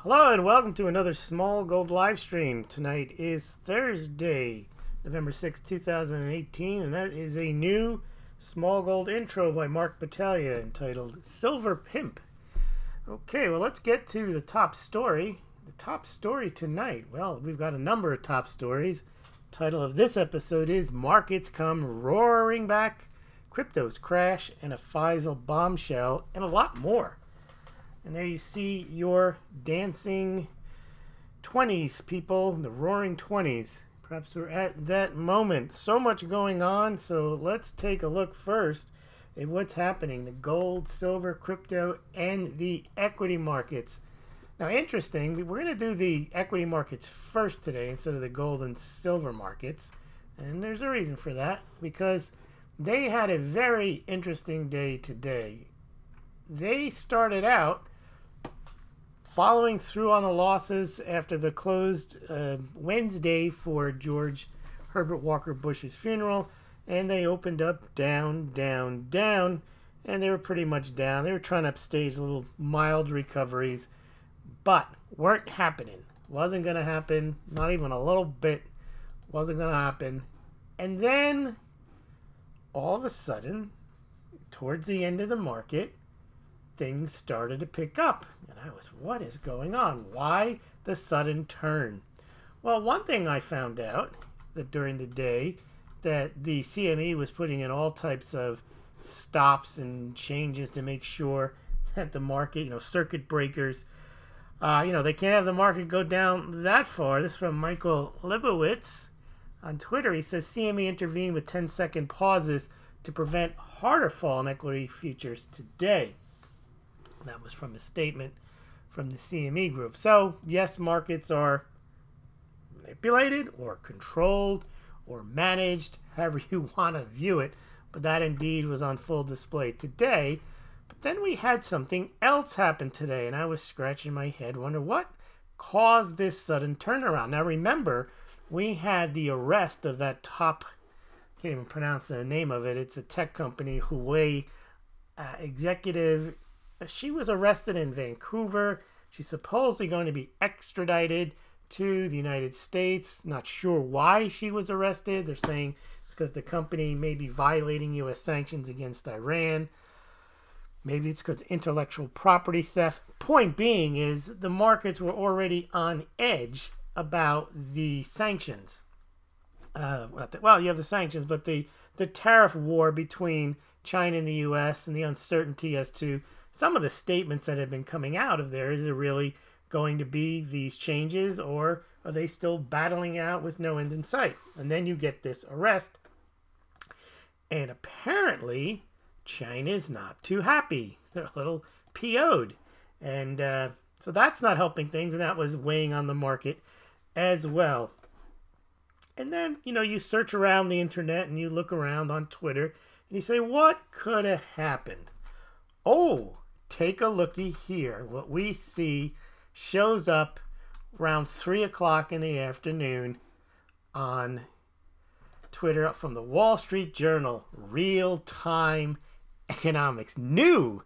Hello and welcome to another Smaulgld live stream. Tonight is Thursday, November 6, 2018, and that is a new Smaulgld intro by Mark Battaglia entitled Silver Pimp. Okay, well, let's get to the top story. The top story tonight, well, we've got a number of top stories. The title of this episode is Markets Come Roaring Back, Cryptos Crash, and a FISA Bombshell, and a lot more. And there you see your dancing 20s people, the roaring 20s. Perhaps we're at that moment. So much going on, so let's take a look first at what's happening. The gold, silver, crypto, and the equity markets. Now, interesting, we're going to do the equity markets first today instead of the gold and silver markets. And there's a reason for that, because they had a very interesting day today. They started out following through on the losses after the closed Wednesday for George Herbert Walker Bush's funeral, and they opened up down, down, down, and they were pretty much down. They were trying to upstage little mild recoveries, but weren't happening. Wasn't going to happen, not even a little bit. Wasn't going to happen. And then, all of a sudden, towards the end of the market, things started to pick up. And I was, what is going on? Why the sudden turn? Well, one thing I found out that during the day that the CME was putting in all types of stops and changes to make sure that the market, circuit breakers, they can't have the market go down that far. This is from Michael Lebowitz on Twitter. He says CME intervened with 10-second pauses to prevent harder fall in equity futures today. That was from a statement from the CME group. So, yes, markets are manipulated or controlled or managed, however you want to view it. But that indeed was on full display today. But then we had something else happen today, and I was scratching my head, wonder what caused this sudden turnaround. Now, remember, we had the arrest of that top, can't even pronounce the name of it. It's a tech company, Huawei executive. She was arrested in Vancouver. She's supposedly going to be extradited to the United States. Not sure why she was arrested. They're saying it's because the company may be violating U.S. sanctions against Iran. Maybe it's because intellectual property theft. Point being is the markets were already on edge about the sanctions. Well, you have the sanctions, but the tariff war between China and the U.S. and the uncertainty as to some of the statements that have been coming out of there. Is it really going to be these changes, or are they still battling out with no end in sight? And then you get this arrest. And apparently, China is not too happy. They're a little PO'd. And so that's not helping things, and that was weighing on the market as well. And then, you search around the internet and you look around on Twitter and you say, what could have happened? Oh, take a looky here. What we see shows up around 3 o'clock in the afternoon on Twitter from the Wall Street Journal. Real-time economics. New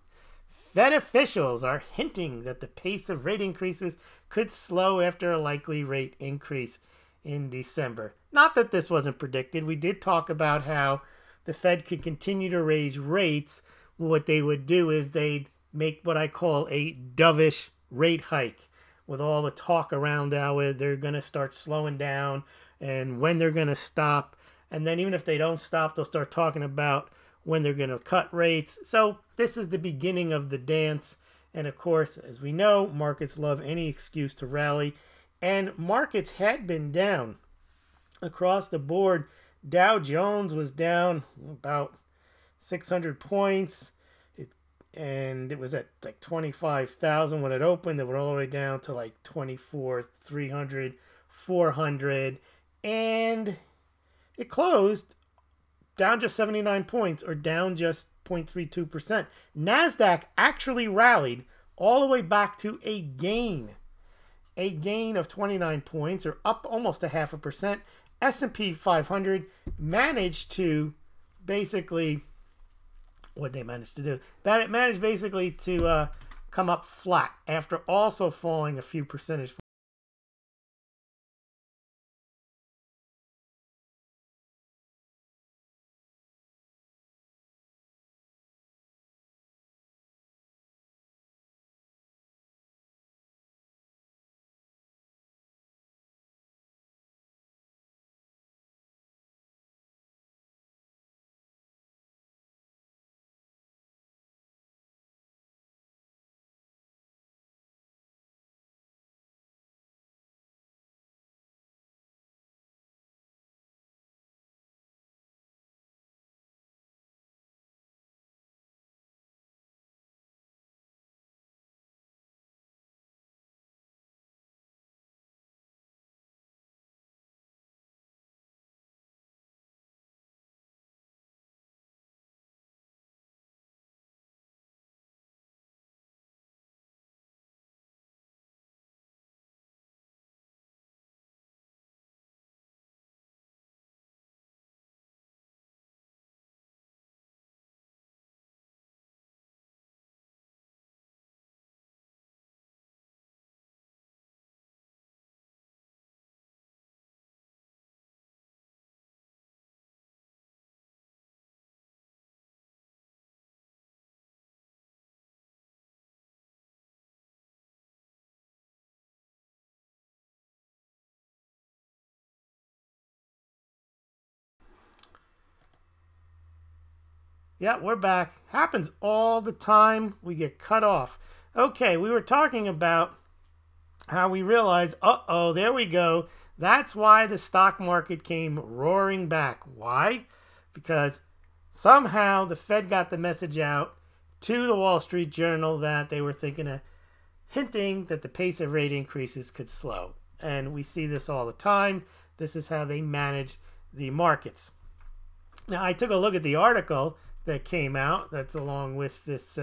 Fed officials are hinting that the pace of rate increases could slow after a likely rate increase in December. Not that this wasn't predicted. We did talk about how the Fed could continue to raise rates. What they would do is they'd make what I call a dovish rate hike, with all the talk around how they're going to start slowing down and when they're going to stop. And then even if they don't stop, they'll start talking about when they're going to cut rates. So this is the beginning of the dance. And of course, as we know, markets love any excuse to rally. And markets had been down across the board. Dow Jones was down about 600 points. And it was at like 25,000 when it opened. They were all the way down to like 24,300, 400. And it closed down just 79 points, or down just 0.32%. NASDAQ actually rallied all the way back to a gain of 29 points, or up almost 0.5%. S&P 500 managed to basically, what they managed to do, that it managed basically to come up flat after also falling a few percentage points. Yeah, we're back. Happens all the time. We get cut off. Okay, we were talking about how we realized, uh-oh, there we go. That's why the stock market came roaring back. Why? Because somehow the Fed got the message out to the Wall Street Journal that they were hinting that the pace of rate increases could slow. And we see this all the time. This is how they manage the markets. Now, I took a look at the article that came out. That's along with this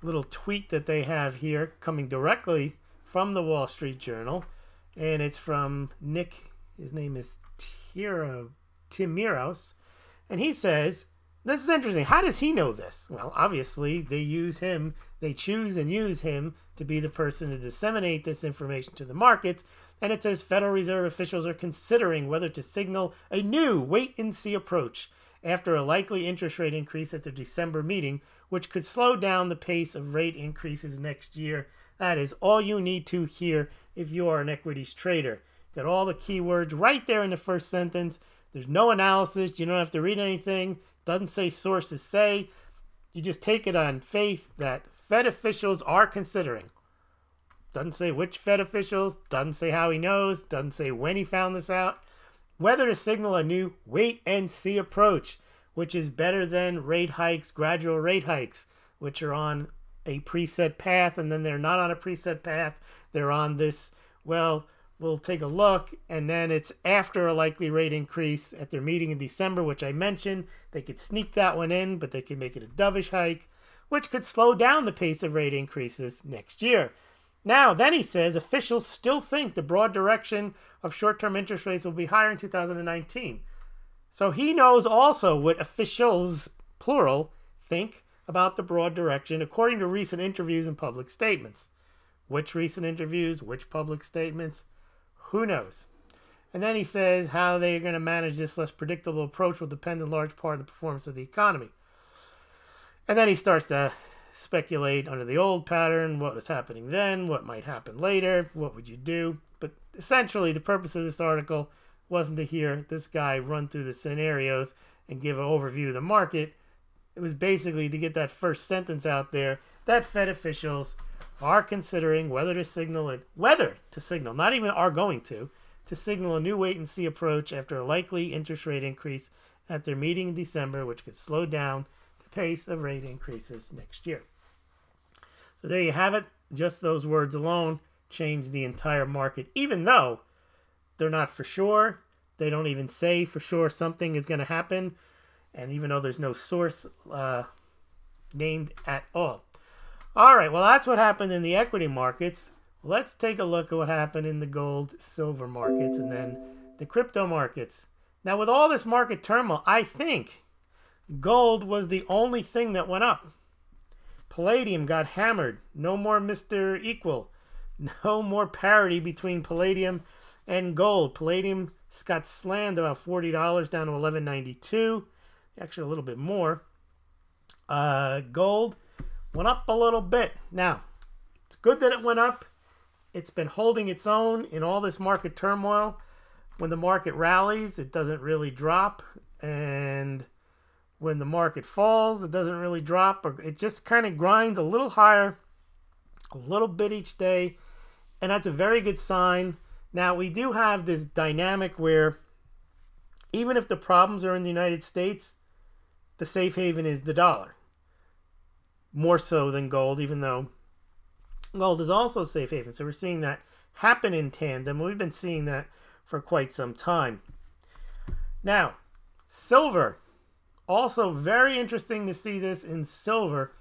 little tweet that they have here coming directly from the Wall Street Journal. And it's from Nick. His name is Timiros. And he says, this is interesting. How does he know this? Well, obviously, they use him. They choose and use him to be the person to disseminate this information to the markets. And it says Federal Reserve officials are considering whether to signal a new wait-and-see approach after a likely interest rate increase at the December meeting, which could slow down the pace of rate increases next year. That is all you need to hear if you are an equities trader. Got all the keywords right there in the first sentence. There's no analysis. You don't have to read anything. Doesn't say sources say. You just take it on faith that Fed officials are considering. Doesn't say which Fed officials. Doesn't say how he knows. Doesn't say when he found this out. Whether to signal a new wait-and-see approach, which is better than rate hikes, gradual rate hikes, which are on a preset path, and then they're not on a preset path. They're on this, well, we'll take a look, and then it's after a likely rate increase at their meeting in December, which I mentioned. They could sneak that one in, but they could make it a dovish hike, which could slow down the pace of rate increases next year. Now, then he says officials still think the broad direction of short-term interest rates will be higher in 2019. So he knows also what officials, plural, think about the broad direction according to recent interviews and public statements. Which recent interviews, which public statements, who knows? And then he says how they're going to manage this less predictable approach will depend in large part on the performance of the economy. And then he starts to speculate under the old pattern, what was happening then, what might happen later, what would you do? But essentially, the purpose of this article wasn't to hear this guy run through the scenarios and give an overview of the market. It was basically to get that first sentence out there that Fed officials are considering whether to signal, not even are going to signal a new wait-and-see approach after a likely interest rate increase at their meeting in December, which could slow down the pace of rate increases next year. So there you have it. Just those words alone change the entire market, even though they're not for sure. They don't even say for sure something is going to happen, and even though there's no source named at all. All right, well, that's what happened in the equity markets. Let's take a look at what happened in the gold, silver markets, and then the crypto markets. Now, with all this market turmoil, I think gold was the only thing that went up. Palladium got hammered. No more Mr. Equal. No more parity between palladium and gold. Palladium got slammed about $40 down to $11.92. Actually, a little bit more. Gold went up a little bit. Now, it's good that it went up. It's been holding its own in all this market turmoil. When the market rallies, it doesn't really drop. And when the market falls, it doesn't really drop. It just kind of grinds a little higher, a little bit each day. And that's a very good sign. Now, we do have this dynamic where even if the problems are in the United States, the safe haven is the dollar. More so than gold, even though gold is also a safe haven. So we're seeing that happen in tandem. We've been seeing that for quite some time. Now, silver. Also very interesting to see this in silver.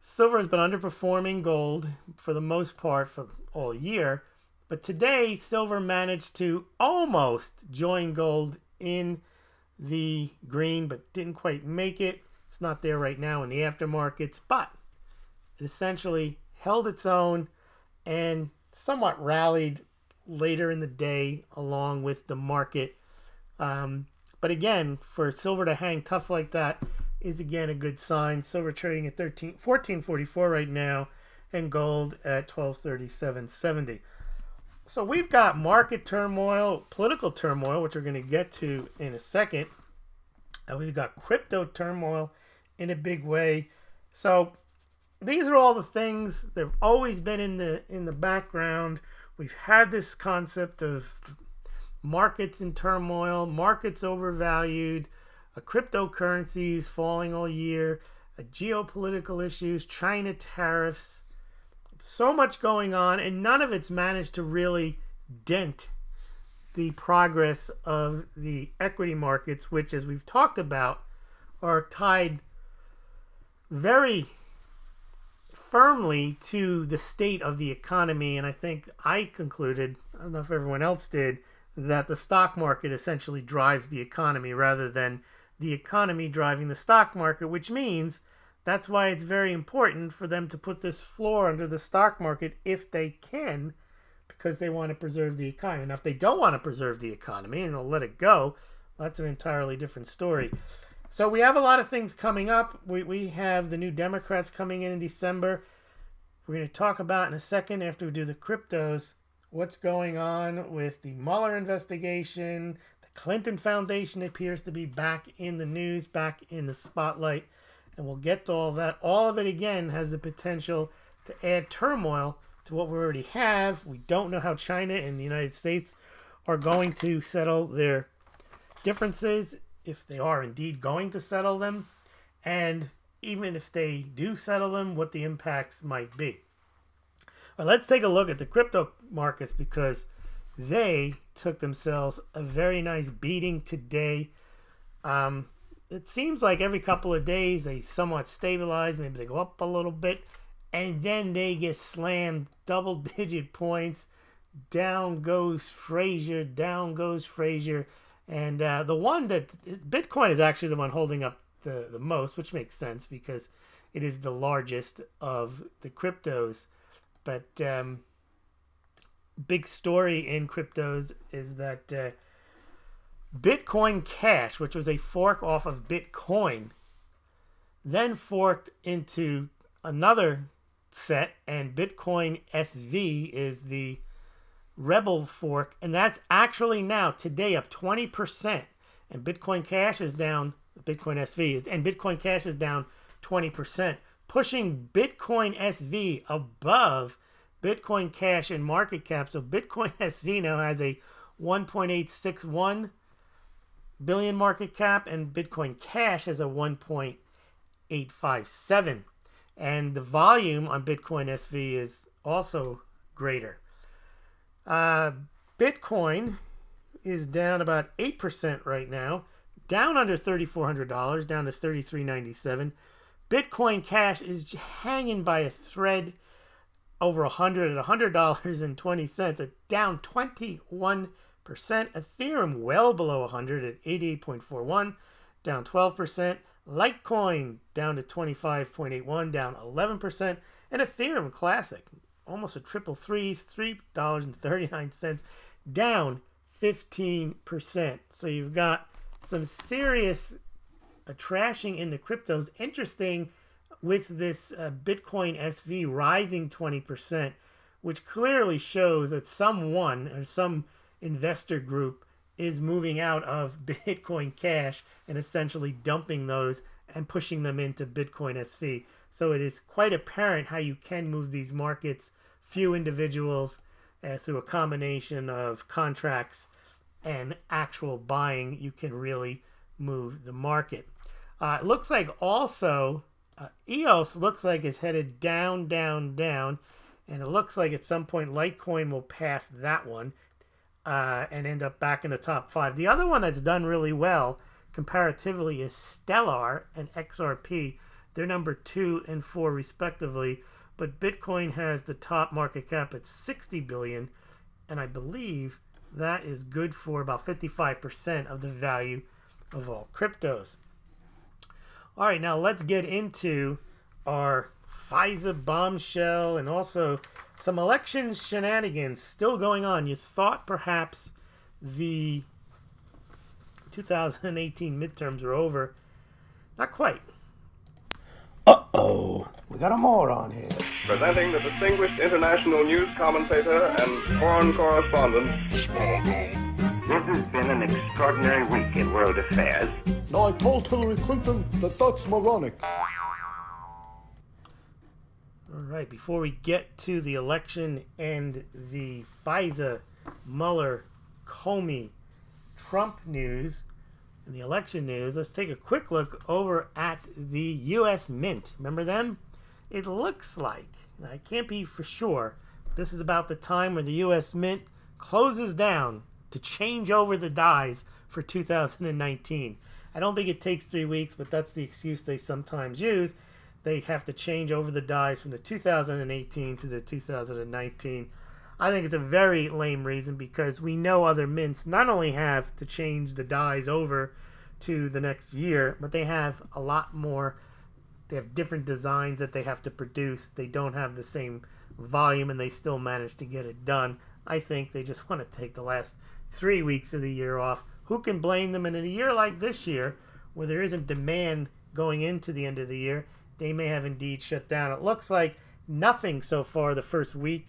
Silver has been underperforming gold for the most part for all year. But today, silver managed to almost join gold in the green, but didn't quite make it. It's not there right now in the aftermarkets, but it essentially held its own and somewhat rallied later in the day along with the market. But again, for silver to hang tough like that is again a good sign. Silver trading at $14.44 right now, and gold at $1237.70. So we've got market turmoil, political turmoil, which we're going to get to in a second. And we've got crypto turmoil in a big way. So these are all the things that have always been in the background. We've had this concept of markets in turmoil, markets overvalued, cryptocurrencies falling all year, geopolitical issues, China tariffs. So much going on, and none of it's managed to really dent the progress of the equity markets, which, as we've talked about, are tied very firmly to the state of the economy. And I think I concluded, I don't know if everyone else did, that the stock market essentially drives the economy rather than the economy driving the stock market, which means that's why it's very important for them to put this floor under the stock market if they can, because they want to preserve the economy. Now, if they don't want to preserve the economy and they'll let it go, that's an entirely different story. So we have a lot of things coming up. We have the new Democrats coming in December. We're going to talk about in a second, after we do the cryptos, what's going on with the Mueller investigation. The Clinton Foundation appears to be back in the news, back in the spotlight. And we'll get to all that. All of it, again, has the potential to add turmoil to what we already have. We don't know how China and the United States are going to settle their differences, if they are indeed going to settle them. And even if they do settle them, what the impacts might be. Well, let's take a look at the crypto markets, because they took themselves a very nice beating today. It seems like every couple of days they somewhat stabilize. Maybe they go up a little bit, and then they get slammed double-digit points. Down goes Frazier, down goes Frazier. And the one that Bitcoin is actually the one holding up the most, which makes sense because it is the largest of the cryptos. But big story in cryptos is that Bitcoin Cash, which was a fork off of Bitcoin, then forked into another set, and Bitcoin SV is the rebel fork, and that's actually now today up 20%, and Bitcoin Cash is down, Bitcoin SV is, and Bitcoin Cash is down 20%, pushing Bitcoin SV above Bitcoin Cash in market cap. So Bitcoin SV now has a 1.861 billion market cap, and Bitcoin Cash has a 1.857, and the volume on Bitcoin SV is also greater. Bitcoin is down about 8% right now, down under $3,400, down to $3,397. Bitcoin Cash is hanging by a thread over $100 at $100.20, down 21%. Ethereum well below 100 at 88.41, down 12%. Litecoin down to 25.81, down 11%. And Ethereum Classic, almost a triple threes, $3.39, down 15%. So you've got some serious trashing in the cryptos. Interesting with this Bitcoin SV rising 20%, which clearly shows that someone or some investor group is moving out of Bitcoin Cash and essentially dumping those and pushing them into Bitcoin SV. So it is quite apparent how you can move these markets. Few individuals through a combination of contracts and actual buying, you can really move the market. It looks like also EOS looks like it's headed down, down, down. And it looks like at some point Litecoin will pass that one and end up back in the top 5. The other one that's done really well comparatively is Stellar and XRP. They're number 2 and 4 respectively. But Bitcoin has the top market cap at 60 billion. And I believe that is good for about 55% of the value of all cryptos. All right, now let's get into our FISA bombshell and also some election shenanigans still going on. You thought perhaps the 2018 midterms were over. Not quite. Uh-oh. We got a moron here. Presenting the distinguished international news commentator and foreign correspondent, Smaulgld. This has been an extraordinary week in world affairs. Now, I told Hillary Clinton that that's moronic. All right, before we get to the election and the FISA, Mueller, Comey, Trump news and the election news, let's take a quick look over at the U.S. Mint. Remember them? It looks like, I can't be for sure, this is about the time where the U.S. Mint closes down to change over the dies for 2019. I don't think it takes 3 weeks, but that's the excuse they sometimes use. They have to change over the dies from the 2018 to the 2019. I think it's a very lame reason because we know other mints not only have to change the dies over to the next year, but they have a lot more. They have different designs that they have to produce. They don't have the same volume and they still manage to get it done. I think they just want to take the last 3 weeks of the year off. Who can blame them? And in a year like this year, where there isn't demand going into the end of the year, they may have indeed shut down. It looks like nothing so far the first week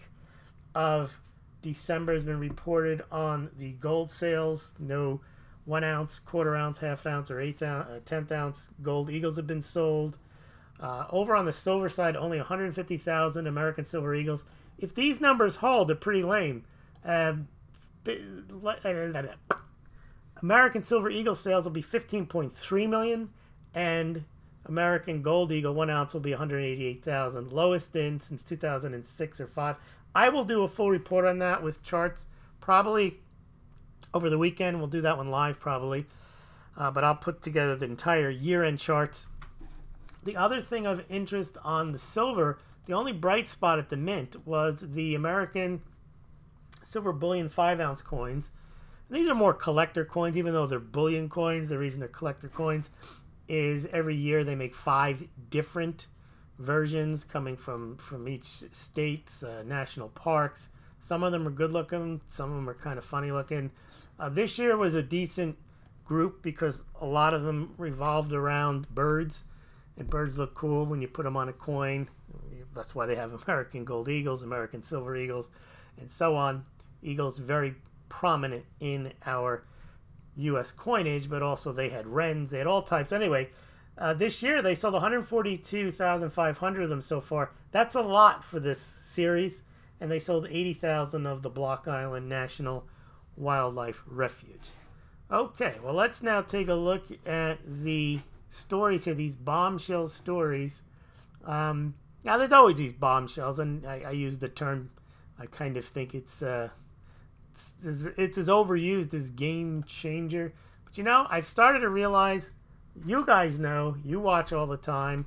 of December has been reported on the gold sales. No 1 ounce, quarter ounce, half ounce, or 10th ounce gold eagles have been sold. Over on the silver side, only 150,000 American silver eagles. If these numbers hold, they're pretty lame. American silver eagle sales will be 15.3 million, and American gold eagle 1 ounce will be 188,000, lowest in since 2006 or 5. I will do a full report on that with charts probably over the weekend. We'll do that one live probably, but I'll put together the entire year-end charts. The other thing of interest on the silver, the only bright spot at the mint was the American silver bullion 5 ounce coins. These are more collector coins, even though they're bullion coins. The reason they're collector coins is every year they make 5 different versions coming from each state's national parks. Some of them are good looking, some of them are kind of funny looking. This year was a decent group because a lot of them revolved around birds, and birds look cool when you put them on a coin. That's why they have American gold eagles, American silver eagles, and so on. Eagles very prominent in our U.S. coinage, but also they had wrens, they had all types. Anyway, this year they sold 142,500 of them so far. That's a lot for this series, and they sold 80,000 of the Block Island National Wildlife Refuge. Okay, well, let's now take a look at the stories here, these bombshell stories. Now, there's always these bombshells, and I use the term, I kind of think it's as overused as game changer. But you know, I've started to realize, you guys know, you watch all the time,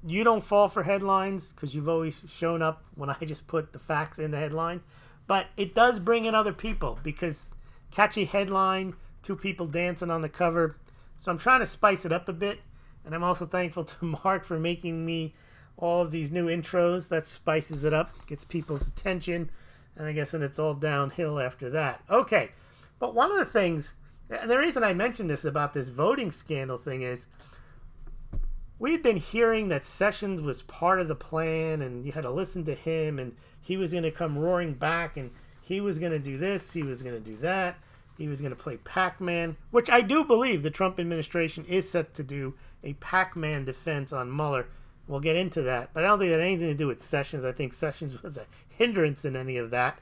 you don't fall for headlines because you've always shown up when I just put the facts in the headline. But it does bring in other people because catchy headline, 2 people dancing on the cover, So I'm trying to spice it up a bit. And I'm also thankful to Mark for making me all of these new intros. That spices it up, gets people's attention. And I guess then it's all downhill after that. Okay. But one of the things, and the reason I mentioned this about this voting scandal thing is, we've been hearing that Sessions was part of the plan and you had to listen to him and he was going to come roaring back and he was going to do this, he was going to do that, he was going to play Pac-Man, which I do believe the Trump administration is set to do a Pac-Man defense on Mueller. We'll get into that, but I don't think that had anything to do with Sessions. I think Sessions was a hindrance in any of that.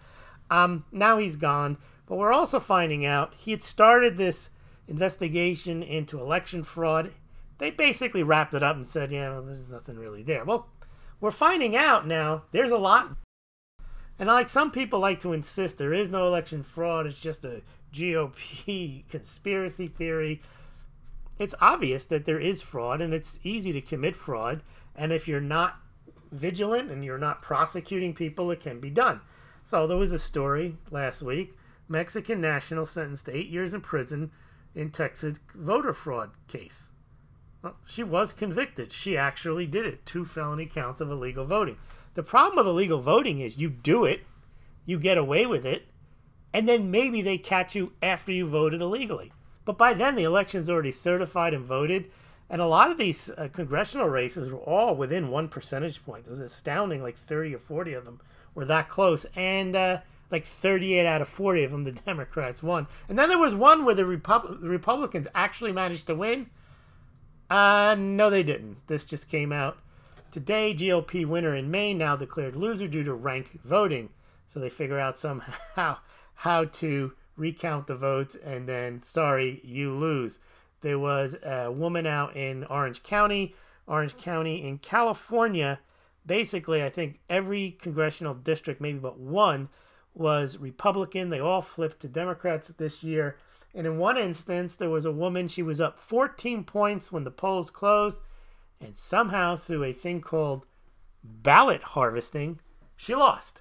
Now he's gone, but we're also finding out he had started this investigation into election fraud. They basically wrapped it up and said, yeah, well, there's nothing really there. Well, we're finding out now there's a lot. And like some people like to insist, there is no election fraud. It's just a GOP conspiracy theory. It's obvious that there is fraud, and it's easy to commit fraud. And if you're not vigilant and you're not prosecuting people, it can be done. So there was a story last week. Mexican national sentenced to 8 years in prison in Texas voter fraud case. Well, she was convicted. She actually did it. 2 felony counts of illegal voting. The problem with illegal voting is you do it, you get away with it, and then maybe they catch you after you voted illegally. But by then, the election's already certified and voted. And a lot of these congressional races were all within 1 percentage point. It was astounding, like 30 or 40 of them were that close. And like 38 out of 40 of them, the Democrats won. And then there was one where the Republicans actually managed to win. No, they didn't. This just came out today. GOP winner in Maine now declared loser due to rank voting. So they figure out somehow how to recount the votes, and then, sorry, you lose. There was a woman out in Orange County in California. Basically, I think every congressional district, maybe but one, was Republican. They all flipped to Democrats this year. And in one instance, there was a woman, she was up 14 points when the polls closed, and somehow through a thing called ballot harvesting, she lost.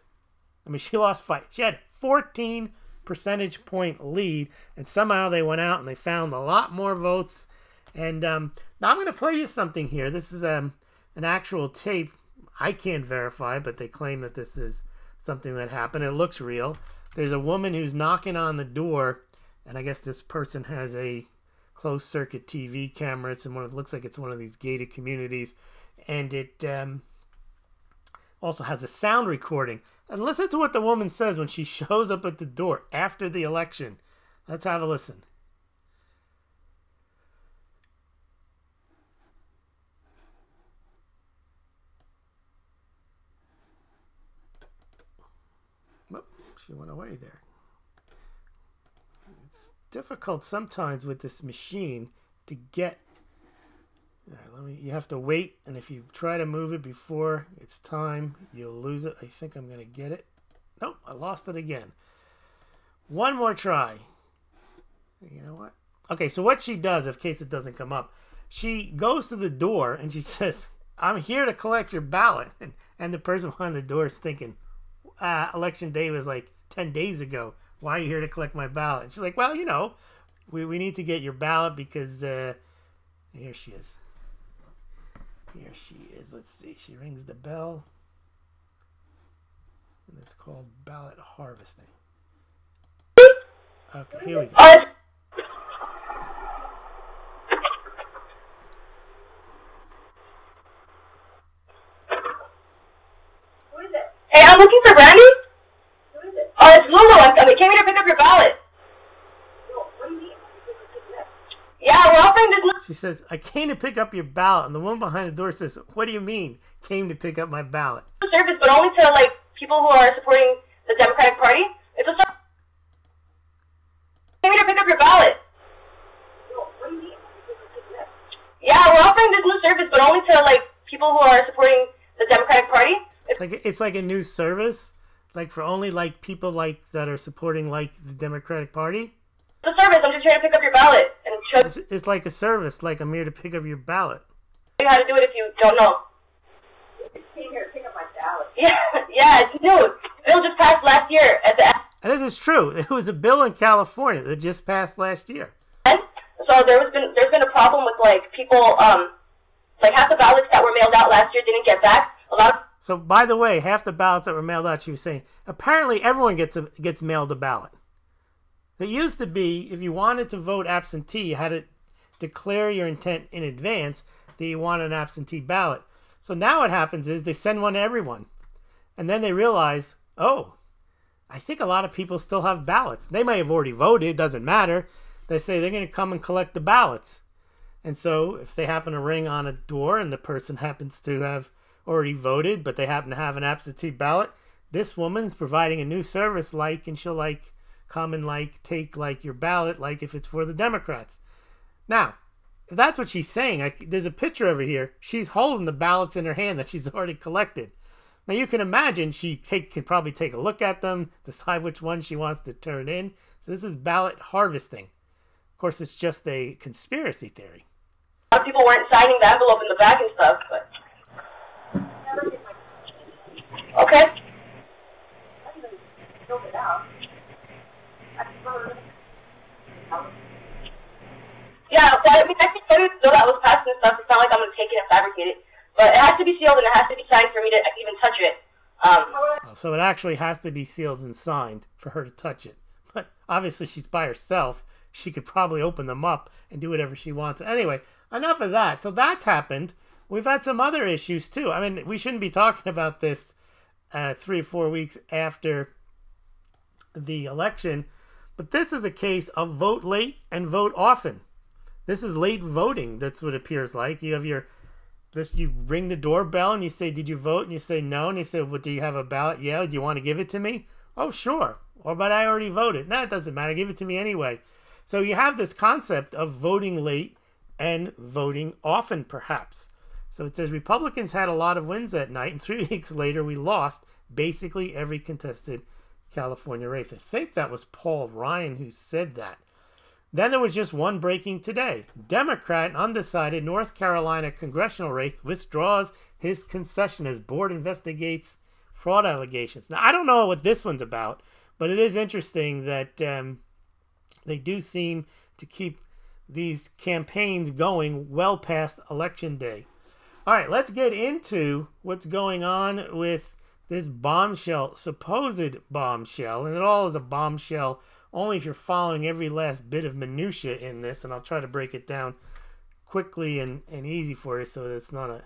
I mean, she lost 5. She had 14 percentage point lead, and somehow they went out and they found a lot more votes. And now I'm going to play you something here. This is an actual tape. I can't verify, but they claim that this is something that happened. It looks real. There's a woman who's knocking on the door, and I guess this person has a closed circuit TV camera. It's in one. It looks like it's one of these gated communities, and it also has a sound recording. And listen to what the woman says when she shows up at the door after the election. Let's have a listen. Oh, she went away there. It's difficult sometimes with this machine to get. You have to wait, and if you try to move it before it's time, you'll lose it. I think I'm going to get it. Nope, I lost it again. One more try. You know what? Okay, so what she does, in case it doesn't come up, she goes to the door and she says, I'm here to collect your ballot. And the person behind the door is thinking, election day was like 10 days ago. Why are you here to collect my ballot? And she's like, well, you know, we need to get your ballot because here she is. Here she is. Let's see. She rings the bell. And it's called ballot harvesting. Okay, here we go. Who is it? Hey, I'm looking for Brandy. Who is it? Oh, it's Lulu. I came here to pick up your ballot. What do you mean? Yeah, we're offering this. She says, I came to pick up your ballot. And the woman behind the door says, what do you mean, came to pick up my ballot? Service, but only to, like, people who are supporting the Democratic Party. It's a service. I came here to pick up your ballot. What do you mean? Yeah, we're offering this new service, but only to, like, people who are supporting the Democratic Party. It's like a new service? Like, for only, like, people, like, that are supporting, like, the Democratic Party? It's a service. I'm just here to pick up your ballot. And show It's like a service, like I'm here to pick up your ballot. you how to do it if you don't know. I came here to pick up my ballot. Yeah, it's new. The bill just passed last year at the And this is true. It was a bill in California that just passed last year. end. So there's been a problem with like people like half the ballots that were mailed out last year didn't get back. A lot of So, by the way, half the ballots that were mailed out, she was saying, apparently everyone gets mailed a ballot. It used to be, if you wanted to vote absentee, you had to declare your intent in advance that you want an absentee ballot. So now what happens is they send one to everyone. And then they realize, oh, I think a lot of people still have ballots. They may have already voted, it doesn't matter. They say they're going to come and collect the ballots. And so if they happen to ring on a door and the person happens to have already voted, but they happen to have an absentee ballot, this woman's providing a new service, and she'll come and take your ballot, if it's for the Democrats. Now, if that's what she's saying, there's a picture over here. She's holding the ballots in her hand that she's already collected. Now you can imagine she can probably take a look at them, decide which one she wants to turn in. So this is ballot harvesting. Of course, it's just a conspiracy theory. A lot of people weren't signing the envelope in the back and stuff, but okay. Yeah, I mean, I can tell you though that was passed and stuff. It's not like I'm gonna take it and fabricate it, but it has to be sealed and it has to be signed for me to even touch it. So it actually has to be sealed and signed for her to touch it. But obviously she's by herself. She could probably open them up and do whatever she wants. Anyway, enough of that. So that's happened. We've had some other issues too. I mean, we shouldn't be talking about this 3 or 4 weeks after the election, but this is a case of vote late and vote often. This is late voting. That's what it appears like. You have you ring the doorbell and you say, did you vote? And you say no. And you say, well, do you have a ballot? Yeah. Do you want to give it to me? Oh, sure. Or, but I already voted. No, it doesn't matter. Give it to me anyway. So you have this concept of voting late and voting often, perhaps. So it says Republicans had a lot of wins that night, and 3 weeks later we lost basically every contested California race. I think that was Paul Ryan who said that. Then there was just one breaking today. Democrat undecided North Carolina congressional race withdraws his concession as board investigates fraud allegations. Now, I don't know what this one's about, but it is interesting that they do seem to keep these campaigns going well past Election Day. All right, let's get into what's going on with this bombshell, supposed bombshell, and it all is a bombshell only if you're following every last bit of minutia in this, and I'll try to break it down quickly and easy for you so that it's not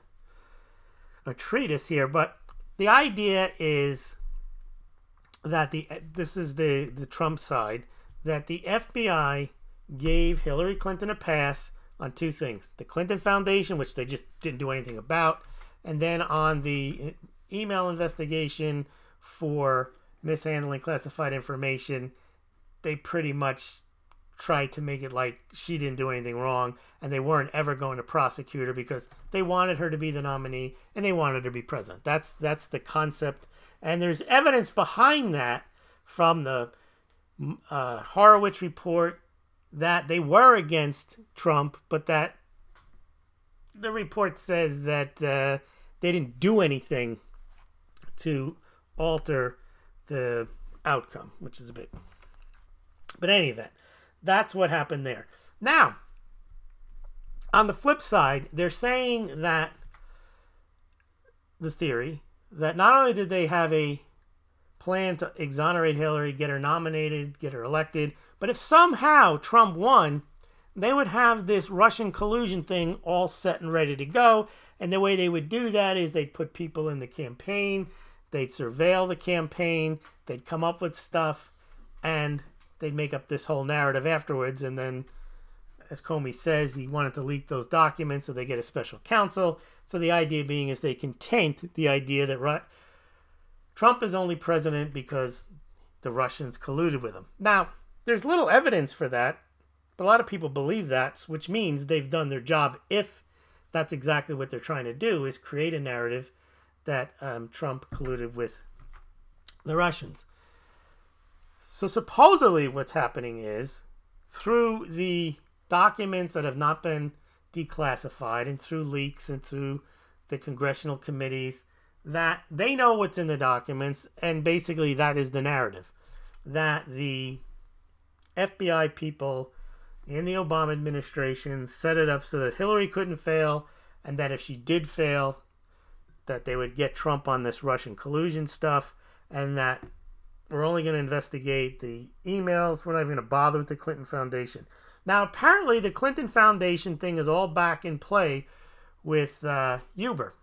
a treatise here. But the idea is that this is the Trump side, that the FBI gave Hillary Clinton a pass on 2 things. The Clinton Foundation, which they just didn't do anything about, and then on the email investigation for mishandling classified information, they pretty much tried to make it like she didn't do anything wrong, and they weren't ever going to prosecute her because they wanted her to be the nominee and they wanted her to be president. That's the concept, and there's evidence behind that from the Horowitz report that they were against Trump, but that the report says that they didn't do anything to alter the outcome, which is a bit. But in any event, that's what happened there. Now, on the flip side, they're saying that the theory that not only did they have a plan to exonerate Hillary, get her nominated, get her elected, but if somehow Trump won, they would have this Russian collusion thing all set and ready to go. And the way they would do that is they'd put people in the campaign, they'd surveil the campaign, they'd come up with stuff, and they'd make up this whole narrative afterwards. And then, as Comey says, he wanted to leak those documents so they get a special counsel. So the idea being is they can taint the idea that Trump is only president because the Russians colluded with him. Now, there's little evidence for that, but a lot of people believe that, which means they've done their job if that's exactly what they're trying to do, is create a narrative that Trump colluded with the Russians. So supposedly what's happening is, through the documents that have not been declassified and through leaks and through the congressional committees, that they know what's in the documents, and basically that is the narrative, that the FBI people in the Obama administration set it up so that Hillary couldn't fail, and that if she did fail, that they would get Trump on this Russian collusion stuff, and that we're only going to investigate the emails. We're not even going to bother with the Clinton Foundation. Now, apparently, the Clinton Foundation thing is all back in play with Huber.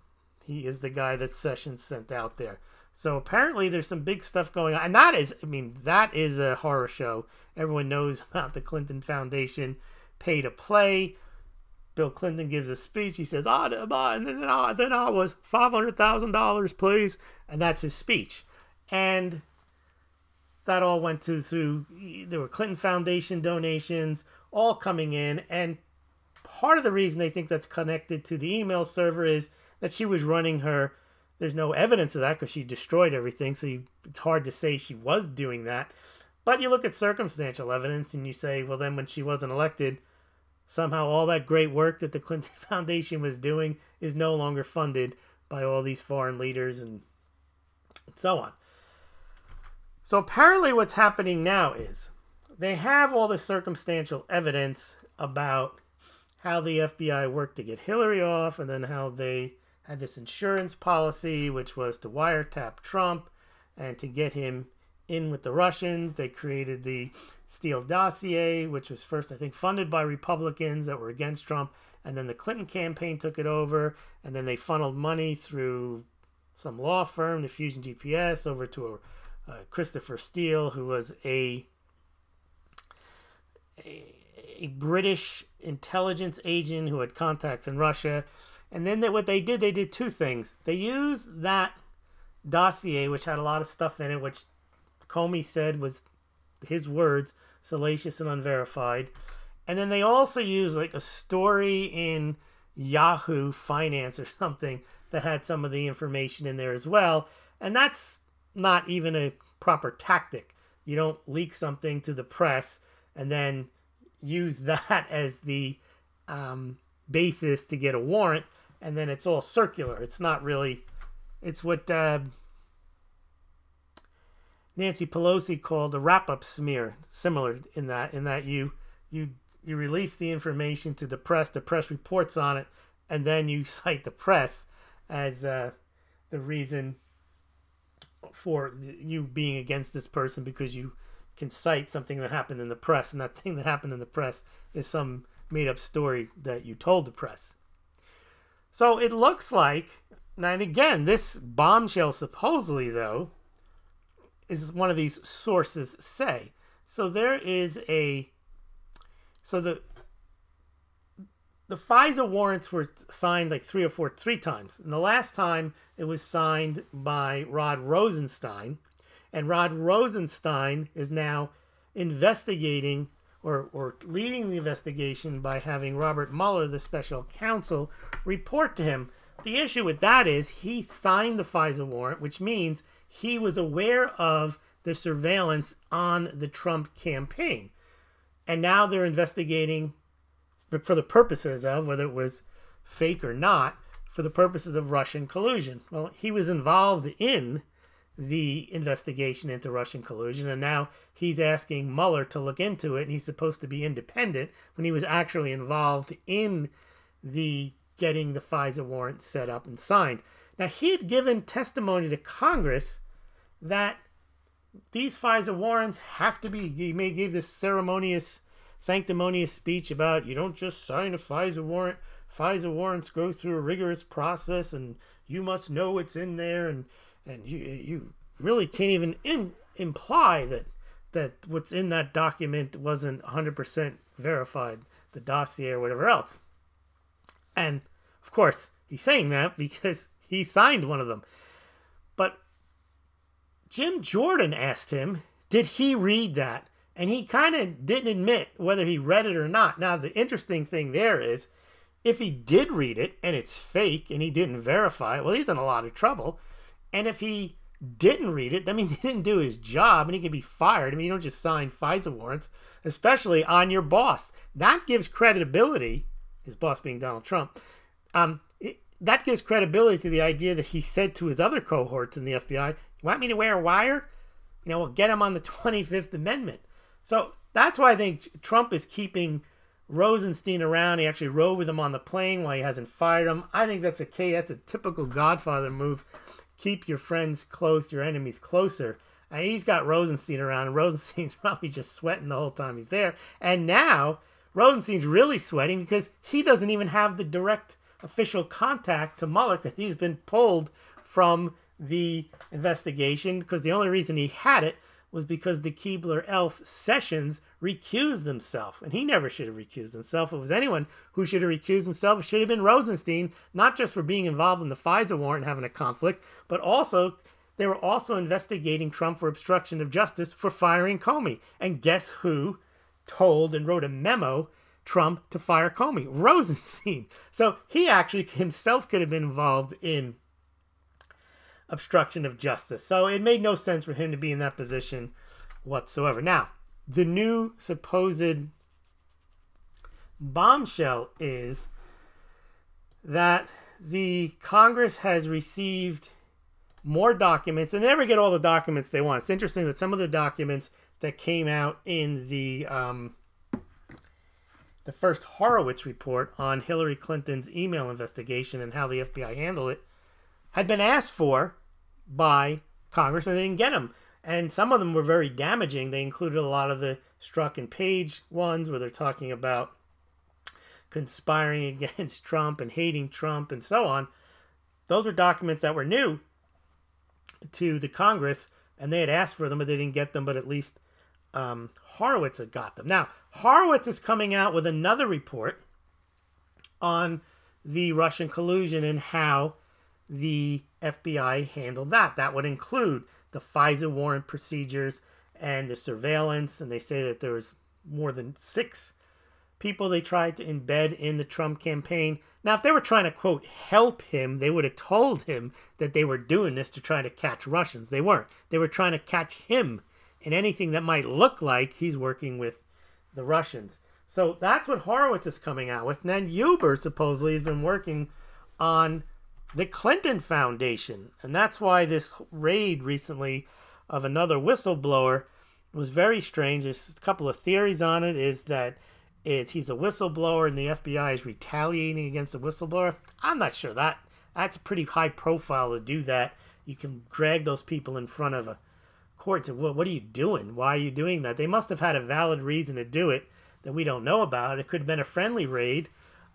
He is the guy that Sessions sent out there. So apparently there's some big stuff going on. And that is, I mean, that is a horror show. Everyone knows about the Clinton Foundation pay to play. Bill Clinton gives a speech. He says, then I was $500,000, please. And that's his speech. And that all went through, there were Clinton Foundation donations all coming in. And part of the reason they think that's connected to the email server is that she was running her. There's no evidence of that because she destroyed everything. So it's hard to say she was doing that. But you look at circumstantial evidence and you say, well, then when she wasn't elected, somehow all that great work that the Clinton Foundation was doing is no longer funded by all these foreign leaders and so on. So apparently what's happening now is they have all this circumstantial evidence about how the FBI worked to get Hillary off, and then how they had this insurance policy, which was to wiretap Trump and to get him in with the Russians. They created the Steele dossier, which was first, I think, funded by Republicans that were against Trump, and then the Clinton campaign took it over, and then they funneled money through some law firm, the Fusion GPS, over to Christopher Steele, who was a British intelligence agent who had contacts in Russia. And then what they did two things. They used that dossier, which had a lot of stuff in it, which Comey said was, his words, salacious and unverified. And then they also used like a story in Yahoo Finance or something that had some of the information in there as well. And that's not even a proper tactic. You don't leak something to the press and then use that as the basis to get a warrant, and then it's all circular. It's not really, it's what Nancy Pelosi called a wrap-up smear, similar in that you release the information to the press reports on it, and then you cite the press as the reason for you being against this person, because you can cite something that happened in the press, and that thing that happened in the press is some made-up story that you told the press. So it looks like, and again, this bombshell supposedly, though, is one of these sources say. So there is the FISA warrants were signed like three times. And the last time it was signed by Rod Rosenstein. And Rod Rosenstein is now investigating or leading the investigation by having Robert Mueller, the special counsel, report to him. The issue with that is he signed the FISA warrant, which means he was aware of the surveillance on the Trump campaign. And now they're investigating for the purposes of, whether it was fake or not, for the purposes of Russian collusion. Well, he was involved in the investigation into Russian collusion, and now he's asking Mueller to look into it, and he's supposed to be independent when he was actually involved in the getting the FISA warrant set up and signed. Now, he had given testimony to Congress that these FISA warrants have to be, he may give this sanctimonious speech about you don't just sign a FISA warrant. FISA warrants go through a rigorous process, and you must know what's in there, and you really can't even imply that what's in that document wasn't 100% verified, the dossier or whatever else. And, of course, he's saying that because he signed one of them. But Jim Jordan asked him, did he read that? And he kind of didn't admit whether he read it or not. Now, the interesting thing there is, if he did read it and it's fake and he didn't verify it, well, he's in a lot of trouble. And if he didn't read it, that means he didn't do his job and he can be fired. I mean, you don't just sign FISA warrants, especially on your boss. That gives credibility, his boss being Donald Trump, that gives credibility to the idea that he said to his other cohorts in the FBI, you want me to wear a wire? You know, we'll get him on the 25th Amendment. So that's why I think Trump is keeping Rosenstein around. He actually rode with him on the plane while he hasn't fired him. I think that's a typical Godfather move. Keep your friends close, your enemies closer. And he's got Rosenstein around, and Rosenstein's probably just sweating the whole time he's there. And now Rosenstein's really sweating because he doesn't even have the direct official contact to Mueller, because he's been pulled from the investigation, because the only reason he had it was because the Keebler elf Sessions recused himself. And he never should have recused himself. If it was anyone who should have recused himself, it should have been Rosenstein, not just for being involved in the FISA warrant and having a conflict, but also they were also investigating Trump for obstruction of justice for firing Comey. And guess who told and wrote a memo Trump to fire Comey? Rosenstein. So he actually himself could have been involved in obstruction of justice. So it made no sense for him to be in that position whatsoever. Now, the new supposed bombshell is that the Congress has received more documents, and they never get all the documents they want. It's interesting that some of the documents that came out in the first Horowitz report on Hillary Clinton's email investigation and how the FBI handled it had been asked for by Congress, and they didn't get them. And some of them were very damaging. They included a lot of the Strzok and Page ones where they're talking about conspiring against Trump and hating Trump and so on. Those were documents that were new to the Congress, and they had asked for them, but they didn't get them. But at least Horowitz had got them. Now, Horowitz is coming out with another report on the Russian collusion and how the FBI handled that. That would include the FISA warrant procedures and the surveillance. And they say that there was more than 6 people they tried to embed in the Trump campaign. Now, if they were trying to, quote, help him, they would have told him that they were doing this to try to catch Russians. They weren't. They were trying to catch him in anything that might look like he's working with the Russians. So that's what Horowitz is coming out with. And then Huber supposedly has been working on the Clinton Foundation. And that's why this raid recently of another whistleblower was very strange. There's a couple of theories on it. Is that he's a whistleblower and the FBI is retaliating against the whistleblower. I'm not sure. That's a pretty high profile to do that. You can drag those people in front of a court to, well, what are you doing? Why are you doing that? They must have had a valid reason to do it that we don't know about. It could have been a friendly raid.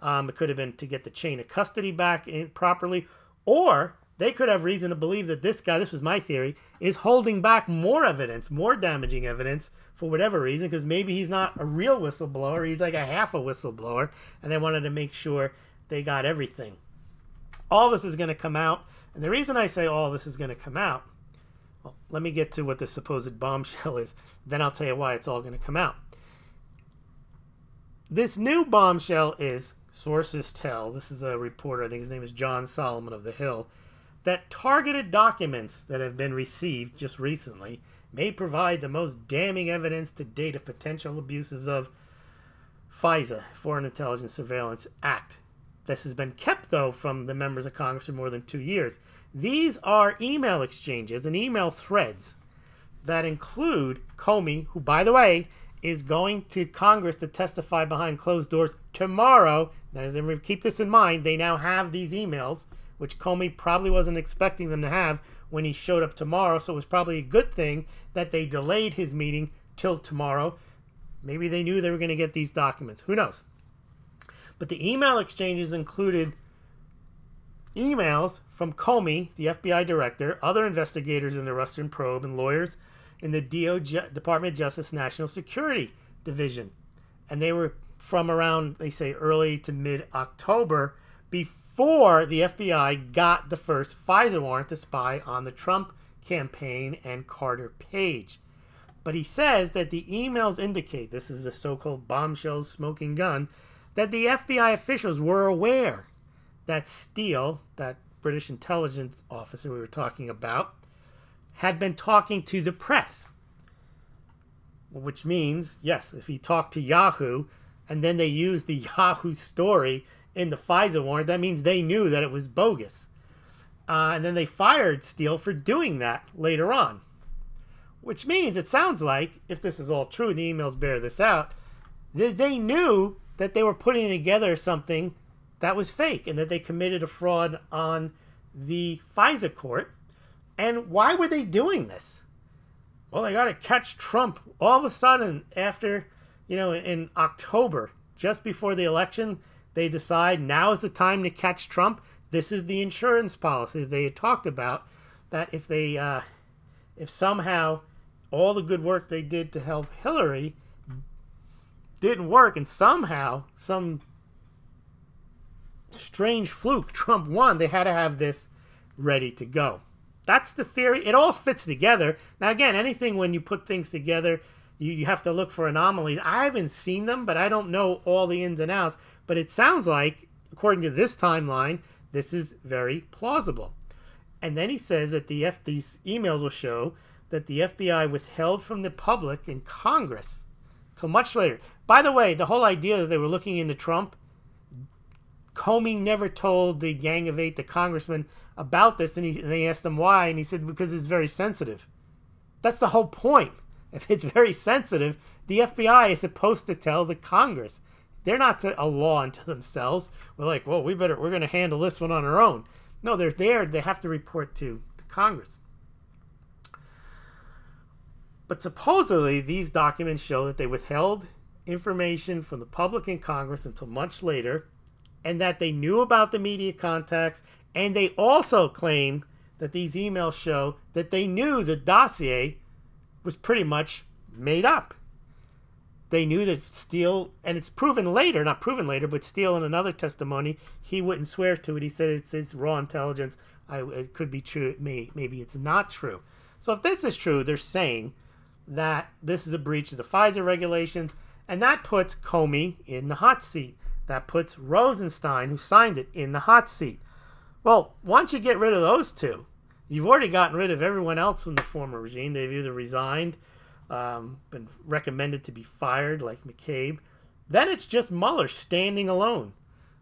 It could have been to get the chain of custody back in properly, or they could have reason to believe that this guy, this was my theory, is holding back more evidence, more damaging evidence for whatever reason, because maybe he's not a real whistleblower. He's like a half a whistleblower, and they wanted to make sure they got everything. All this is going to come out, and the reason I say all this is going to come out, well, let me get to what the supposed bombshell is, then I'll tell you why it's all going to come out. This new bombshell is, sources tell, this is a reporter, I think his name is John Solomon of The Hill, that targeted documents that have been received just recently may provide the most damning evidence to date of potential abuses of FISA, Foreign Intelligence Surveillance Act. This has been kept, though, from the members of Congress for more than 2 years. These are email exchanges and email threads that include Comey, who, by the way, is going to Congress to testify behind closed doors tomorrow. Now, keep this in mind. They now have these emails, which Comey probably wasn't expecting them to have when he showed up tomorrow. So it was probably a good thing that they delayed his meeting till tomorrow. Maybe they knew they were going to get these documents. Who knows? But the email exchanges included emails from Comey, the FBI director, other investigators in the Russian probe, and lawyers in the Department of Justice National Security Division. And they were from around, they say, early to mid-October, before the FBI got the first FISA warrant to spy on the Trump campaign and Carter Page. But he says that the emails indicate, this is the so-called bombshell smoking gun, that the FBI officials were aware that Steele, that British intelligence officer we were talking about, had been talking to the press. Which means, yes, if he talked to Yahoo, and then they used the Yahoo story in the FISA warrant, that means they knew that it was bogus. And then they fired Steele for doing that later on. Which means, it sounds like, if this is all true, the emails bear this out, they knew that they were putting together something that was fake and that they committed a fraud on the FISA court. And why were they doing this? Well, they got to catch Trump. All of a sudden, after, in October, just before the election, they decide now is the time to catch Trump. This is the insurance policy they had talked about, that if somehow all the good work they did to help Hillary didn't work, and somehow some strange fluke Trump won, they had to have this ready to go. That's the theory. It all fits together. Now, again, anything when you put things together, you have to look for anomalies. I haven't seen them, but I don't know all the ins and outs. But it sounds like, according to this timeline, this is very plausible. And then he says that these emails will show that the FBI withheld from the public and Congress till much later. By the way, the whole idea that they were looking into Trump, Comey never told the Gang of Eight, the congressman, about this, and they asked him why, and he said because it's very sensitive. That's the whole point. If it's very sensitive, the FBI is supposed to tell the Congress. They're not a law unto themselves. We're like, well, we're going to handle this one on our own. No, they're there. They have to report to the Congress. But supposedly, these documents show that they withheld information from the public and Congress until much later, and that they knew about the media contacts, and they also claim that these emails show that they knew the dossier was pretty much made up. They knew that Steele, and it's proven later, not proven later, but Steele in another testimony, he wouldn't swear to it. He said it's raw intelligence. It could be true. Maybe it's not true. So if this is true, they're saying that this is a breach of the FISA regulations, and that puts Comey in the hot seat. That puts Rosenstein, who signed it, in the hot seat. Well, once you get rid of those two, you've already gotten rid of everyone else from the former regime. They've either resigned, been recommended to be fired, like McCabe. Then it's just Mueller standing alone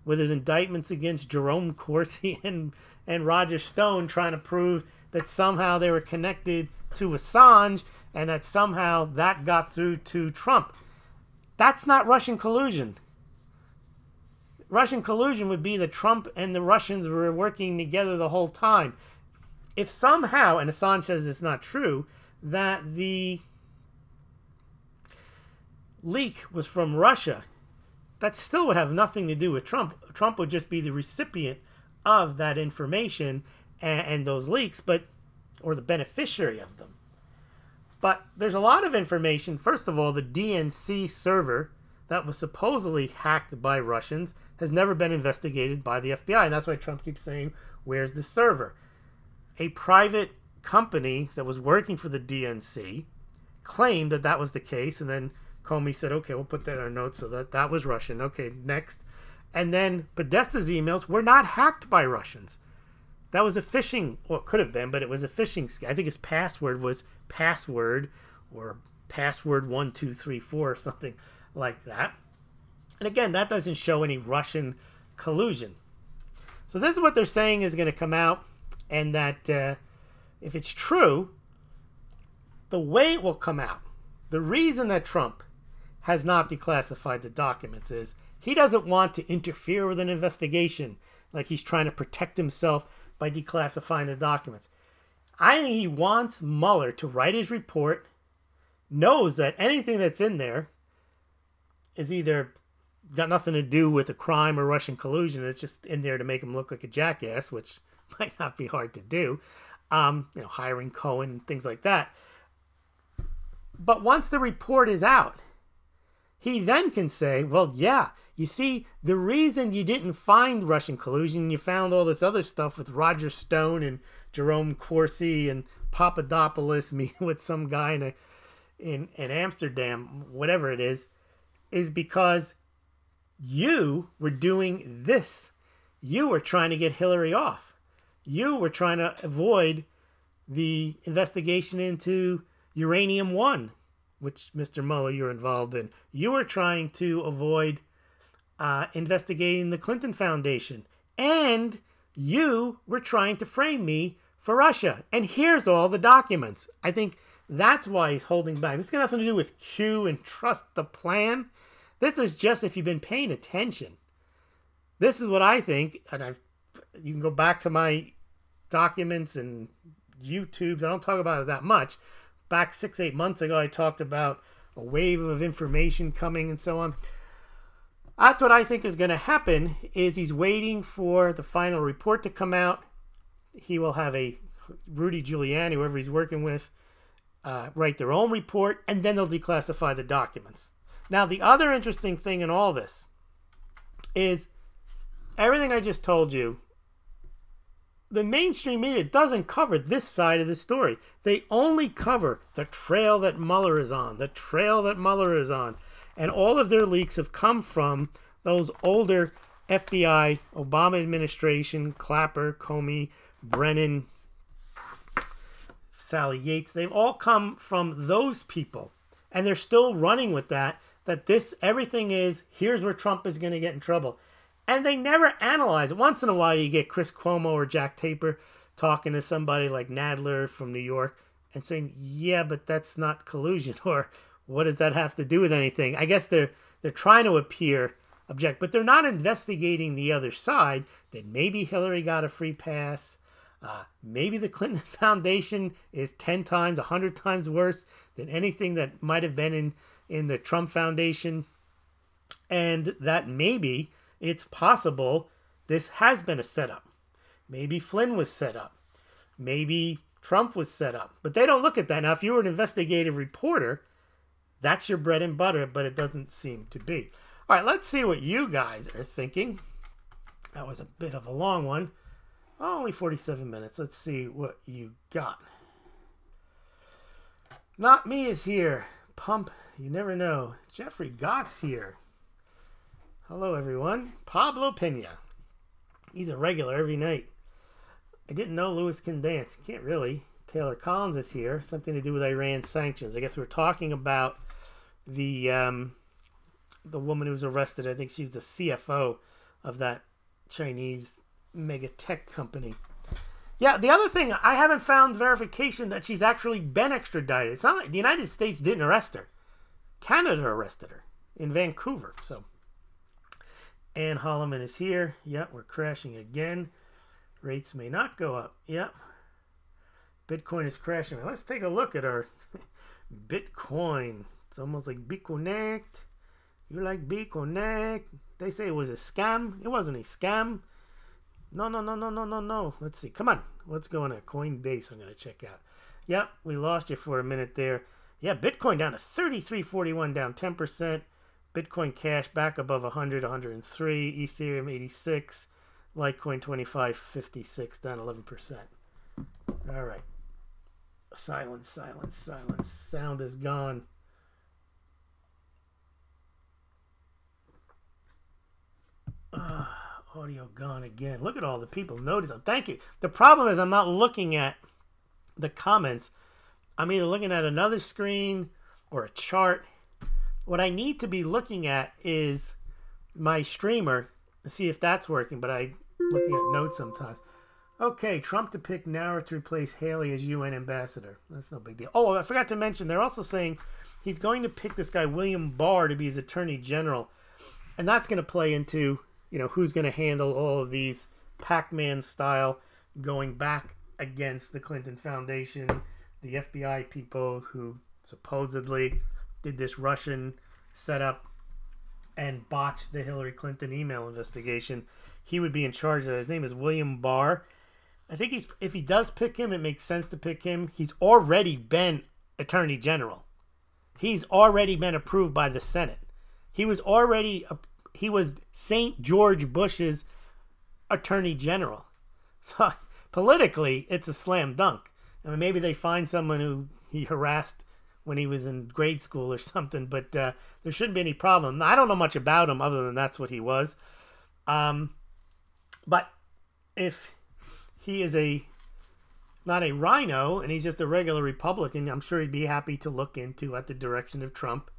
with his indictments against Jerome Corsi and Roger Stone, trying to prove that somehow they were connected to Assange and that somehow that got through to Trump. That's not Russian collusion. Russian collusion would be that Trump and the Russians were working together the whole time. If somehow, and Assange says it's not true, that the leak was from Russia, that still would have nothing to do with Trump. Trump would just be the recipient of that information and those leaks, or the beneficiary of them. But there's a lot of information. First of all, the DNC server that was supposedly hacked by Russians has never been investigated by the FBI. And that's why Trump keeps saying, where's the server? A private company that was working for the DNC claimed that that was the case. And then Comey said, okay, we'll put that in our notes so that was Russian. Okay, next. And then Podesta's emails were not hacked by Russians. That was a phishing, well, it could have been, but it was a phishing. I think his password was password or password 1234 or something like that. And again, that doesn't show any Russian collusion. So this is what they're saying is going to come out, and that if it's true, the way it will come out, the reason that Trump has not declassified the documents is he doesn't want to interfere with an investigation, like he's trying to protect himself by declassifying the documents. I think he wants Mueller to write his report, knows that anything that's in there is either got nothing to do with a crime or Russian collusion. It's just in there to make him look like a jackass, which might not be hard to do. Hiring Cohen and things like that. But once the report is out, he then can say, well, yeah, you see, the reason you didn't find Russian collusion, you found all this other stuff with Roger Stone and Jerome Corsi and Papadopoulos meeting with some guy in Amsterdam, whatever it is because you were doing this. You were trying to get Hillary off. You were trying to avoid the investigation into Uranium One, which, Mr. Mueller, you're involved in. You were trying to avoid investigating the Clinton Foundation. And you were trying to frame me for Russia. And here's all the documents. I think that's why he's holding back. This has got nothing to do with Q and trust the plan. This is just if you've been paying attention. This is what I think, and you can go back to my documents and YouTubes. I don't talk about it that much. Back 6-8 months ago, I talked about a wave of information coming and so on. That's what I think is going to happen, is he's waiting for the final report to come out. He will have a Rudy Giuliani, whoever he's working with, write their own report, and then they'll declassify the documents. Now, the other interesting thing in all this is everything I just told you, the mainstream media doesn't cover this side of the story. They only cover the trail that Mueller is on, the trail that Mueller is on. And all of their leaks have come from those older FBI, Obama administration, Clapper, Comey, Brennan, Sally Yates. They've all come from those people. And they're still running with that this, everything is, here's where Trump is going to get in trouble. And they never analyze it. Once in a while, you get Chris Cuomo or Jack Taper talking to somebody like Nadler from New York and saying, yeah, but that's not collusion, or what does that have to do with anything? I guess they're trying to appear object, but they're not investigating the other side, that maybe Hillary got a free pass. Maybe the Clinton Foundation is 10 times, 100 times worse than anything that might have been in the Trump Foundation. And that maybe it's possible this has been a setup. Maybe Flynn was set up. Maybe Trump was set up. But they don't look at that. Now, if you were an investigative reporter, that's your bread and butter, but it doesn't seem to be. All right, let's see what you guys are thinking. That was a bit of a long one. Only 47 minutes. Let's see what you got. Not Me is here. Pump, you never know. Jeffrey Gott's here. Hello, everyone. Pablo Pena. He's a regular every night. I didn't know Lewis can dance. Can't really. Taylor Collins is here. Something to do with Iran sanctions. I guess we're talking about the woman who was arrested. I think she was the CFO of that Chinese mega tech company. Yeah, the other thing, I haven't found verification that she's actually been extradited. It's not like the United States didn't arrest her. Canada arrested her in Vancouver. So, Ann Holloman is here. Yep, we're crashing again. Rates may not go up. Yep. Bitcoin is crashing. Let's take a look at our Bitcoin. It's almost like BitConnect. You like BitConnect? They say it was a scam. It wasn't a scam. No. Let's see. Come on. What's going on? Coinbase, I'm going to check out. Yep, we lost you for a minute there. Yeah, Bitcoin down to 33.41, down 10%. Bitcoin Cash back above 100, 103. Ethereum 86. Litecoin 25.56, down 11%. All right. Silence. Sound is gone. Audio gone again. Look at all the people. Notice them. Thank you. The problem is I'm not looking at the comments. I'm either looking at another screen or a chart. What I need to be looking at is my streamer to see if that's working, but I'm looking at notes sometimes. Okay, Trump to pick Nara to replace Haley as UN ambassador. That's no big deal. Oh, I forgot to mention, they're also saying he's going to pick this guy, William Barr, to be his attorney general. And that's going to play into, you know, who's going to handle all of these Pac-Man style going back against the Clinton Foundation, the FBI people who supposedly did this Russian setup and botched the Hillary Clinton email investigation. He would be in charge of that. His name is William Barr. I think if he does pick him, it makes sense to pick him. He's already been attorney general. He's already been approved by the Senate. He was St. George Bush's attorney general. So politically, it's a slam dunk. I mean, maybe they find someone who he harassed when he was in grade school or something, but there shouldn't be any problem. I don't know much about him other than that's what he was. But if he is not a rhino and he's just a regular Republican, I'm sure he'd be happy to look into, at the direction of Trump,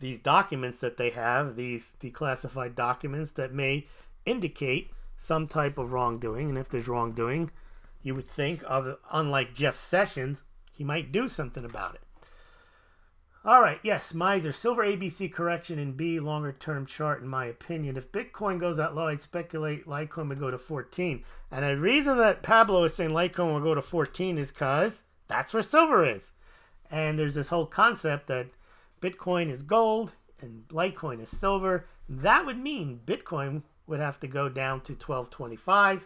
these documents that they have, these declassified documents that may indicate some type of wrongdoing. And if there's wrongdoing, you would think, unlike Jeff Sessions, he might do something about it. All right, yes, Miser. Silver ABC correction in B, longer term chart, in my opinion. If Bitcoin goes that low, I'd speculate Litecoin would go to 14. And the reason that Pablo is saying Litecoin will go to 14 is because that's where silver is. And there's this whole concept that Bitcoin is gold and Litecoin is silver. That would mean Bitcoin would have to go down to 12.25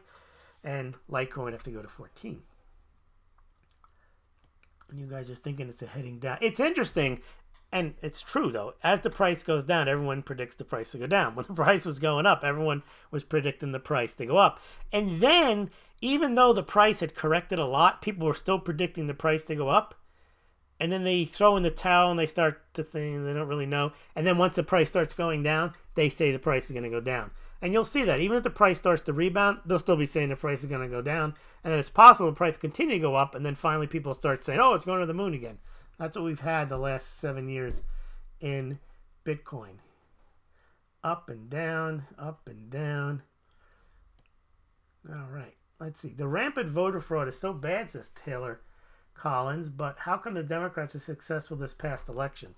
and Litecoin would have to go to 14. And you guys are thinking it's a heading down. It's interesting, and it's true, though. As the price goes down, everyone predicts the price to go down. When the price was going up, everyone was predicting the price to go up. And then, even though the price had corrected a lot, people were still predicting the price to go up. And then they throw in the towel and they start to think they don't really know. And then once the price starts going down, they say the price is going to go down. And you'll see that. Even if the price starts to rebound, they'll still be saying the price is going to go down. And then it's possible the price continue to go up. And then finally people start saying, oh, it's going to the moon again. That's what we've had the last 7 years in Bitcoin. Up and down, up and down. All right. Let's see. The rampant voter fraud is so bad, says Taylor Collins. But how come the Democrats were successful this past election?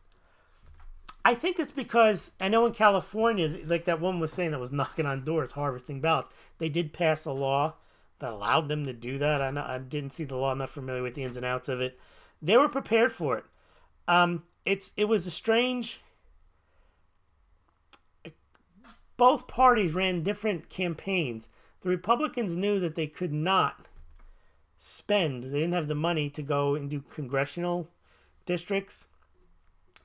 I think it's because, I know in California, like that woman was saying that was knocking on doors, harvesting ballots, they did pass a law that allowed them to do that. I didn't see the law. I'm not familiar with the ins and outs of it. They were prepared for it. It was a strange... Both parties ran different campaigns. The Republicans knew that they could not spend. They didn't have the money to go and do congressional districts.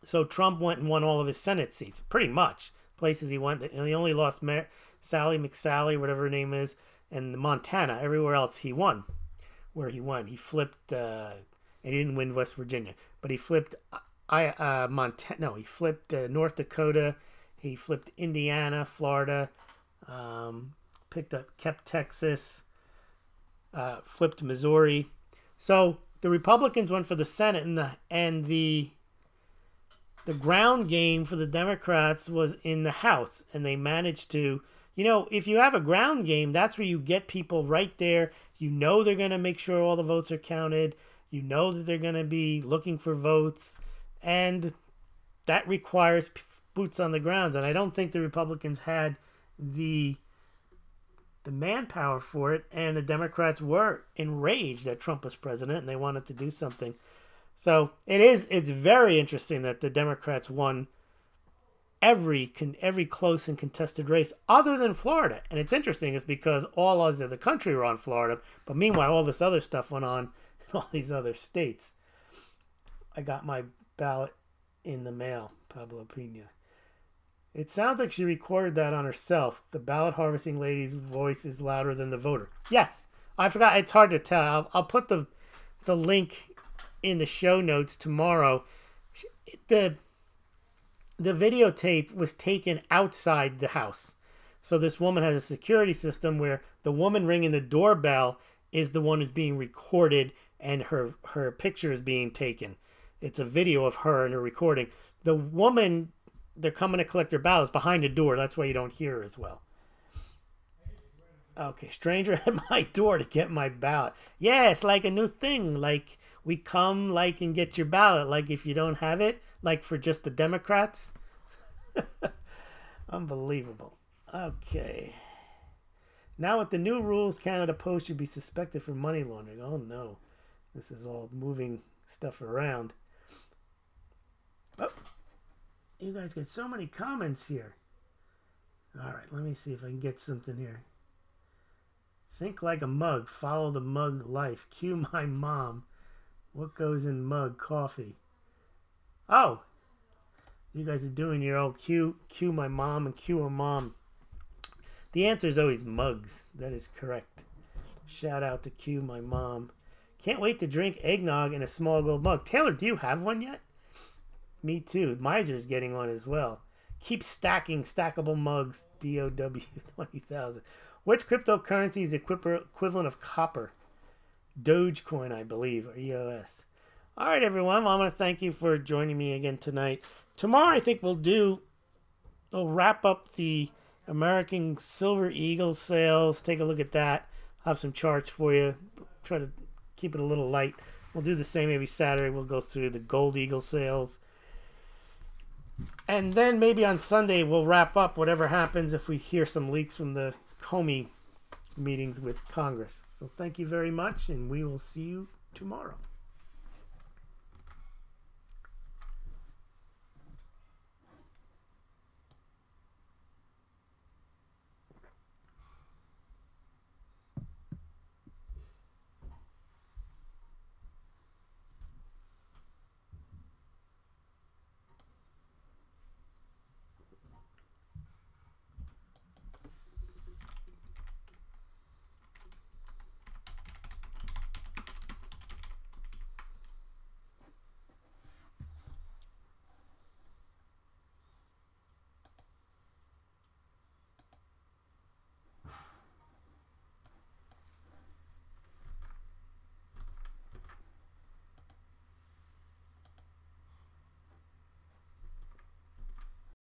So Trump went and won all of his Senate seats, pretty much. Places he went, and he only lost Sally McSally, whatever her name is, and Montana. Everywhere else he won. Where he won, he flipped. He didn't win West Virginia, but he flipped Montana. No, he flipped North Dakota. He flipped Indiana, Florida. Kept Texas. Flipped Missouri. So the Republicans went for the Senate, and the ground game for the Democrats was in the House, and they managed to, if you have a ground game, that's where you get people right there. You know they're going to make sure all the votes are counted. You know that they're going to be looking for votes, and that requires boots on the ground. And I don't think the Republicans had the manpower for it, and the Democrats were enraged that Trump was president, and they wanted to do something. So it's very interesting that the Democrats won every close and contested race other than Florida. And it's interesting is because all others of the country were on Florida, but meanwhile all this other stuff went on in all these other states. I got my ballot in the mail, Pablo Pena. It sounds like she recorded that on herself. The ballot harvesting lady's voice is louder than the voter. Yes, I forgot. It's hard to tell. I'll put the link in the show notes tomorrow. The videotape was taken outside the house. So this woman has a security system where the woman ringing the doorbell is the one who's being recorded and her picture is being taken. It's a video of her and her recording. The woman, they're coming to collect their ballots behind the door. That's why you don't hear her as well. Okay, stranger at my door to get my ballot. Yeah, it's like a new thing. Like, we come, and get your ballot. Like, if you don't have it, for just the Democrats. Unbelievable. Okay. Now with the new rules, Canada Post should be suspected for money laundering. Oh, no. This is all moving stuff around. Oh. You guys get so many comments here. All right, let me see if I can get something here. Think like a mug. Follow the mug life. Cue my mom. What goes in mug coffee? Oh, you guys are doing your old cue my mom and cue her mom. The answer is always mugs. That is correct. Shout out to cue my mom. Can't wait to drink eggnog in a Smaulgld mug. Taylor, do you have one yet? Me too. Miser's getting one as well. Keep stacking stackable mugs. DOW 20,000. Which cryptocurrency is equivalent of copper? Dogecoin, I believe, or EOS. All right, everyone. Well, I want to thank you for joining me again tonight. Tomorrow, I think we'll wrap up the American Silver Eagle sales. Take a look at that. I'll have some charts for you. Try to keep it a little light. We'll do the same every Saturday. We'll go through the Gold Eagle sales. And then maybe on Sunday we'll wrap up whatever happens if we hear some leaks from the Comey meetings with Congress. So thank you very much, and we will see you tomorrow.